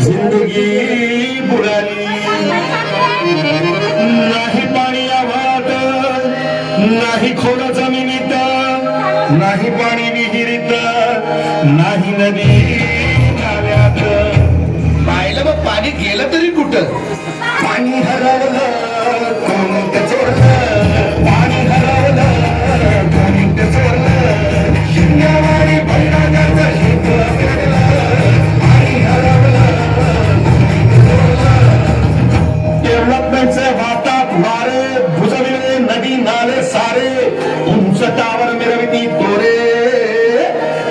जिंदगी बुडाली नाही पाणी वाट नाही खोल जमिनीत, नाही पाणी विहिरीत, नाही नदी नाल्यात. पाहिलं मग पाणी गेलं तरी कुठं? पाणी हरवलं कोणी ते चोरलं, पाणी हरवलं कोणी ते चोरलं, शिंगावारी बैरागाचं शिंगं पेरलं, पाणी हरवलं कोणी ते चोरलं. डेव्हलपमेंटचे वाटात वारे बुजविले नदी नाले सारे, उंच टावर मिरविती तोरे,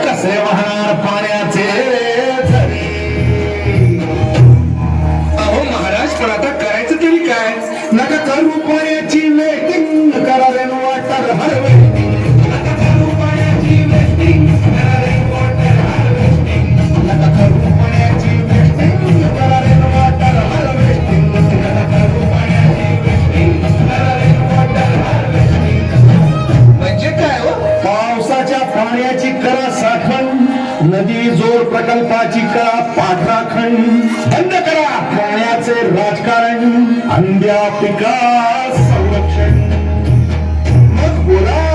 कसे वाहणार पाण्याचे झरे. अहो महाराज, पण आता करायचं तरी काय? नका करू पाण्याची वेटिंग, करा रेन वॉटर हार्वेस्टिंग. नका करू पाण्याची वेटिंग, करा रेन वॉटर हार्वेस्टिंग. नका करू पाण्याची वेटिंग, करा रेन वॉटर हार्वेस्टिंग. नका करू पाण्याची वेटिंग, करा रेन वॉटर हार्वेस्टिंग. म्हणजे काय हो? पावसाच्या पाण्याची करा साठवण, नदी जोड प्रकल्पाची करा पाठराखण. बंद करा पाण्याचे राजकारण, अंड्या पिका संरक्षण. मग बोला